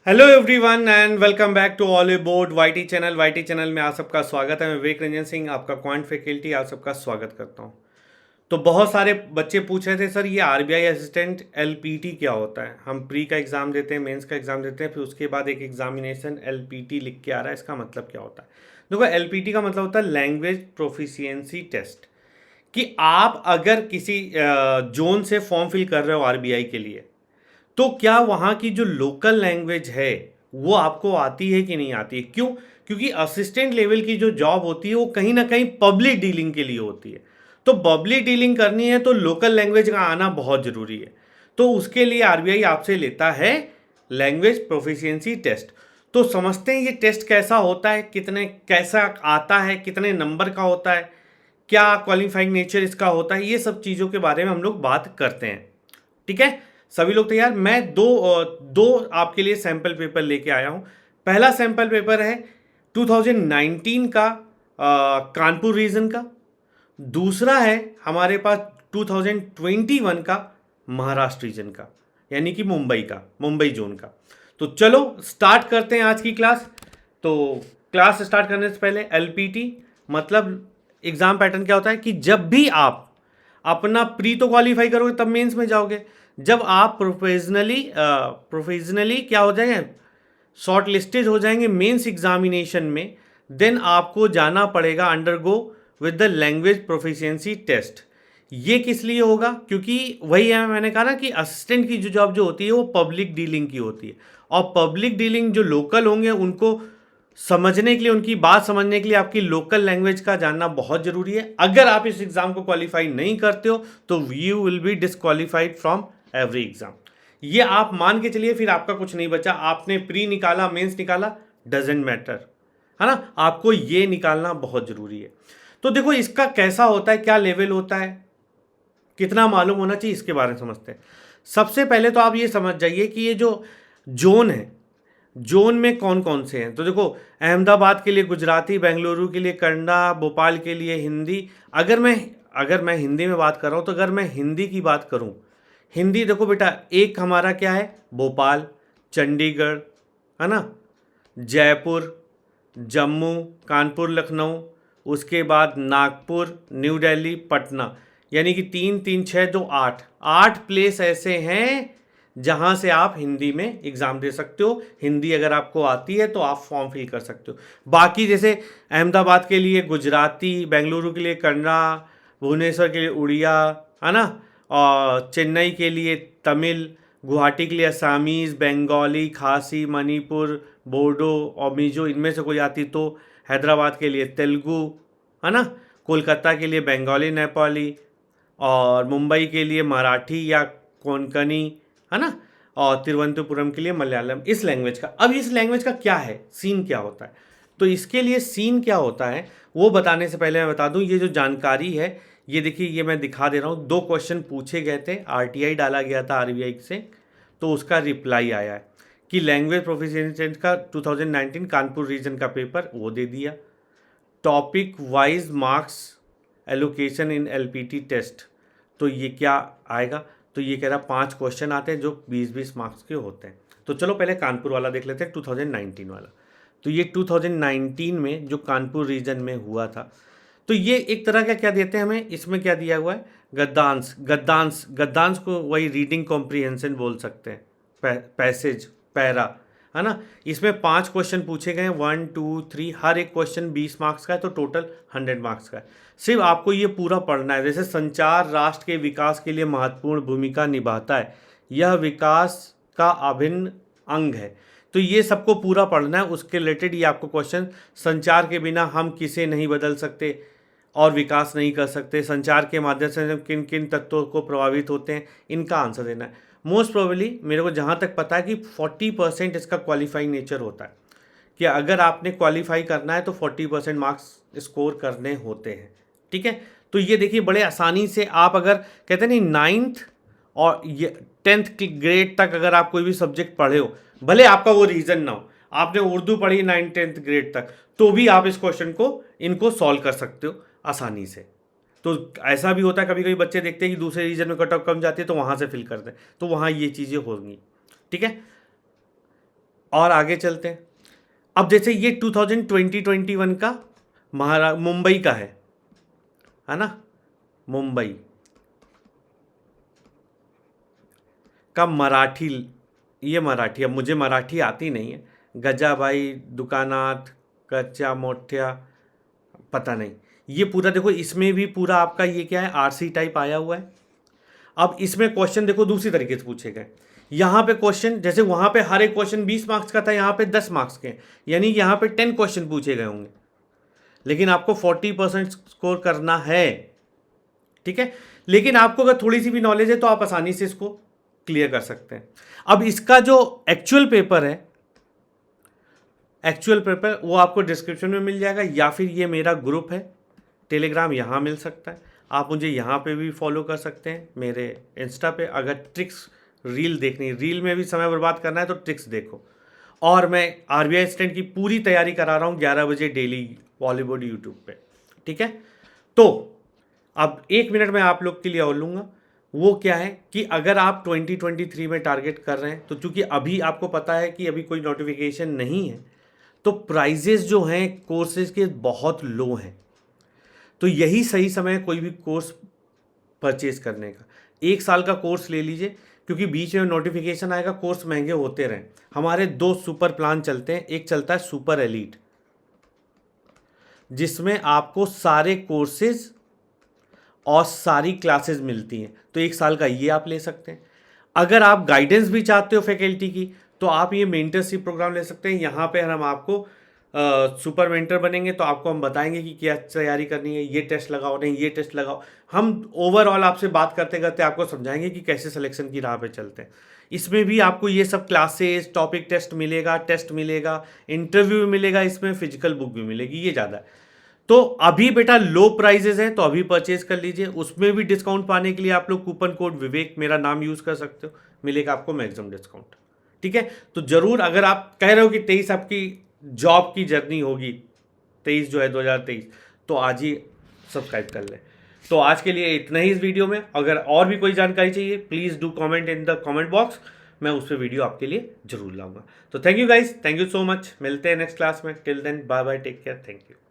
Hello everyone and welcome back to all about YT channel. YT channel में आप सबका स्वागत है। मैं विवेक रंजन सिंह, आपका क्वांट फैकल्टी, आप सबका स्वागत करता हूं। तो बहुत सारे बच्चे पूछ रहे थे सर ये आरबीआई असिस्टेंट एलपीटी क्या होता है। हम प्री का एग्ज़ाम देते हैं, मेंस का एग्ज़ाम देते हैं, फिर उसके बाद एक एग्जामिनेशन एलपीटी लिख के आ रहा है, इसका मतलब क्या होता है। देखो, एलपीटी का मतलब होता है लैंग्वेज प्रोफिशिएंसी टेस्ट। कि आप अगर किसी जोन से फॉर्म फिल कर रहे हो आरबीआई के लिए, तो क्या वहाँ की जो लोकल लैंग्वेज है वो आपको आती है कि नहीं आती है। क्यों? क्योंकि असिस्टेंट लेवल की जो जॉब होती है वो कहीं ना कहीं पब्लिक डीलिंग के लिए होती है। तो पब्लिक डीलिंग करनी है तो लोकल लैंग्वेज का आना बहुत ज़रूरी है। तो उसके लिए आरबीआई आपसे लेता है लैंग्वेज प्रोफिशिएंसी टेस्ट। तो समझते हैं ये टेस्ट कैसा होता है, कितने कैसा आता है, कितने नंबर का होता है, क्या क्वालिफाइंग नेचर इसका होता है, ये सब चीज़ों के बारे में हम लोग बात करते हैं। ठीक है, सभी लोग तैयार। मैं दो आपके लिए सैंपल पेपर लेके आया हूं। पहला सैंपल पेपर है 2019 का, कानपुर रीजन का। दूसरा है हमारे पास 2021 का महाराष्ट्र रीजन का, यानी कि मुंबई जोन का। तो चलो स्टार्ट करते हैं आज की क्लास। तो क्लास स्टार्ट करने से पहले एलपीटी मतलब एग्जाम पैटर्न क्या होता है कि जब भी आप अपना प्री तो क्वालिफाई करोगे तब मेंस में जाओगे। जब आप प्रोफेशनली क्या हो जाएंगे, शॉर्ट लिस्टेड हो जाएंगे मेंस एग्जामिनेशन में, देन आपको जाना पड़ेगा undergo with the language proficiency test. ये किस लिए होगा? क्योंकि वही है, मैंने कहा ना कि असिस्टेंट की जो जॉब जो होती है वो पब्लिक डीलिंग की होती है। और पब्लिक डीलिंग जो लोकल होंगे उनको समझने के लिए, उनकी बात समझने के लिए आपकी लोकल लैंग्वेज का जानना बहुत जरूरी है। अगर आप इस एग्जाम को क्वालिफाई नहीं करते हो तो you will be disqualified from every exam. ये आप मान के चलिए, फिर आपका कुछ नहीं बचा। आपने प्री निकाला, मेंस निकाला, डजेंट मैटर, है ना। आपको ये निकालना बहुत जरूरी है। तो देखो इसका कैसा होता है, क्या लेवल होता है, कितना मालूम होना चाहिए, इसके बारे में समझते हैं। सबसे पहले तो आप ये समझ जाइए कि ये जो जोन है, जोन में कौन कौन से हैं। तो देखो, अहमदाबाद के लिए गुजराती, बेंगलुरु के लिए कन्नड़ा, भोपाल के लिए हिंदी। अगर मैं हिंदी में बात कर रहा हूँ, तो अगर मैं हिंदी की बात करूँ, हिंदी देखो बेटा, एक हमारा क्या है, भोपाल, चंडीगढ़, है ना, जयपुर, जम्मू, कानपुर, लखनऊ, उसके बाद नागपुर, न्यू दिल्ली, पटना। यानी कि तीन तीन छः दो आठ, आठ प्लेस ऐसे हैं जहाँ से आप हिंदी में एग्ज़ाम दे सकते हो। हिंदी अगर आपको आती है तो आप फॉर्म फिल कर सकते हो। बाकी जैसे अहमदाबाद के लिए गुजराती, बेंगलुरु के लिए कन्नड़ा, भुवनेश्वर के लिए उड़िया, है ना, और चेन्नई के लिए तमिल, गुवाहाटी के लिए असामीज़, बंगाली, खासी, मणिपुर, बोडो और मिजो, इनमें से कोई आती तो। हैदराबाद के लिए तेलुगु, है ना, कोलकाता के लिए बंगाली, नेपाली, और मुंबई के लिए मराठी या कोंकणी, है ना, और तिरुवनंतपुरम के लिए मलयालम। इस लैंग्वेज का, अब इस लैंग्वेज का क्या है, सीन क्या होता है। तो इसके लिए सीन क्या होता है वो बताने से पहले मैं बता दूं, ये जो जानकारी है, ये देखिए, ये मैं दिखा दे रहा हूँ। दो क्वेश्चन पूछे गए थे, आरटीआई डाला गया था आरबीआई से, तो उसका रिप्लाई आया है कि लैंग्वेज प्रोफिशिएंसी का 2019 कानपुर रीजन का पेपर वो दे दिया। Topic wise marks allocation in LPT test, तो ये क्या आएगा, तो ये कह रहा 5 क्वेश्चन आते हैं जो 20-20 मार्क्स के होते हैं। तो चलो पहले कानपुर वाला देख लेते हैं, 2019 वाला। तो ये 2019 में जो कानपुर रीजन में हुआ था, तो ये एक तरह का क्या देते हैं हमें, इसमें क्या दिया हुआ है, गद्यांश। गद्यांश को वही रीडिंग कॉम्प्रिहेंशन बोल सकते हैं, पैसेज, पैरा, है ना। इसमें 5 क्वेश्चन पूछे गए हैं, 1 2 3, हर एक क्वेश्चन 20 मार्क्स का है, तो टोटल 100 मार्क्स का है। सिर्फ आपको ये पूरा पढ़ना है। जैसे संचार राष्ट्र के विकास के लिए महत्वपूर्ण भूमिका निभाता है, यह विकास का अभिन्न अंग है। तो ये सबको पूरा पढ़ना है, उसके रिलेटेड ये आपको क्वेश्चन, संचार के बिना हम किसे नहीं बदल सकते और विकास नहीं कर सकते, संचार के माध्यम से हम किन किन तत्वों को प्रभावित होते हैं, इनका आंसर देना है। मोस्ट प्रोबेबली मेरे को जहाँ तक पता है कि 40% इसका क्वालिफाइंग नेचर होता है, कि अगर आपने क्वालिफाई करना है तो 40% मार्क्स स्कोर करने होते हैं। ठीक है, तो ये देखिए बड़े आसानी से आप, अगर कहते हैं नहीं, 9th और ये 10th ग्रेड तक अगर आप कोई भी सब्जेक्ट पढ़े हो, भले आपका वो रीजन ना हो, आपने उर्दू पढ़ी 9th-10th ग्रेड तक, तो भी आप इस क्वेश्चन को, इनको सॉल्व कर सकते हो आसानी से। तो ऐसा भी होता है, कभी कभी बच्चे देखते हैं कि दूसरे रीजन में कट ऑफ कम जाती है तो वहाँ से फिल करते हैं, तो वहाँ ये चीज़ें होंगी। ठीक है, और आगे चलते हैं। अब जैसे ये 2020-21 का मुंबई का है ना, मुंबई का मराठी, ये मराठी, अब मुझे मराठी आती नहीं है, गजाबाई दुकानात कच्चा मोठ्या, पता नहीं, ये पूरा देखो, इसमें भी पूरा आपका ये क्या है, आरसी टाइप आया हुआ है। अब इसमें क्वेश्चन देखो दूसरी तरीके से पूछे गए। यहाँ पे क्वेश्चन, जैसे वहाँ पे हर एक क्वेश्चन 20 मार्क्स का था, यहाँ पे 10 मार्क्स के, यानी यहाँ पे 10 क्वेश्चन पूछे गए होंगे, लेकिन आपको 40% स्कोर करना है, ठीक है। लेकिन आपको अगर थोड़ी सी भी नॉलेज है तो आप आसानी से इसको क्लियर कर सकते हैं। अब इसका जो एक्चुअल पेपर है, एक्चुअल पेपर वो आपको डिस्क्रिप्शन में मिल जाएगा, या फिर ये मेरा ग्रुप है टेलीग्राम, यहाँ मिल सकता है। आप मुझे यहाँ पे भी फॉलो कर सकते हैं, मेरे इंस्टा पे। अगर ट्रिक्स रील देखनी, रील में भी समय बर्बाद करना है तो ट्रिक्स देखो। और मैं आरबीआई स्टैंड की पूरी तैयारी करा रहा हूँ 11 बजे डेली बॉलीवुड यूट्यूब पे, ठीक है। तो अब 1 मिनट में आप लोग के लिए और लूँगा, वो क्या है कि अगर आप 2023 में टारगेट कर रहे हैं, तो चूंकि अभी आपको पता है कि अभी कोई नोटिफिकेशन नहीं है, तो प्राइजेस जो हैं कोर्सेज के बहुत लो हैं, तो यही सही समय है कोई भी कोर्स परचेज करने का। 1 साल का कोर्स ले लीजिए, क्योंकि बीच में नोटिफिकेशन आएगा, कोर्स महंगे होते रहें। हमारे 2 सुपर प्लान चलते हैं, एक चलता है सुपर एलीट, जिसमें आपको सारे कोर्सेज और सारी क्लासेस मिलती हैं, तो 1 साल का ये आप ले सकते हैं। अगर आप गाइडेंस भी चाहते हो फैकल्टी की, तो आप ये मेंटरशिप प्रोग्राम ले सकते हैं। यहाँ पे हम आपको सुपर मेंटर बनेंगे, तो आपको हम बताएंगे कि क्या तैयारी करनी है, ये टेस्ट लगाओ, नहीं ये टेस्ट लगाओ। हम ओवरऑल आपसे बात करते करते आपको समझाएंगे कि कैसे सिलेक्शन की राह पे चलते हैं। इसमें भी आपको ये सब क्लासेस, टॉपिक टेस्ट मिलेगा, इंटरव्यू भी मिलेगा, इसमें फिजिकल बुक भी मिलेगी, ये ज़्यादा है। तो अभी बेटा लो प्राइजेस हैं, तो अभी परचेज कर लीजिए। उसमें भी डिस्काउंट पाने के लिए आप लोग कूपन कोड विवेक मेरा नाम यूज़ कर सकते हो, मिलेगा आपको मैक्सिमम डिस्काउंट, ठीक है। तो ज़रूर, अगर आप कह रहे हो कि 23 आपकी जॉब की जर्नी होगी, 23 जो है 2023, तो आज ही सब्सक्राइब कर लें। तो आज के लिए इतना ही इस वीडियो में। अगर और भी कोई जानकारी चाहिए, please do comment in the comment box, मैं उस पर वीडियो आपके लिए जरूर लाऊंगा। तो thank you guys, thank you so much, मिलते हैं नेक्स्ट क्लास में। Till then bye bye, take care, thank you.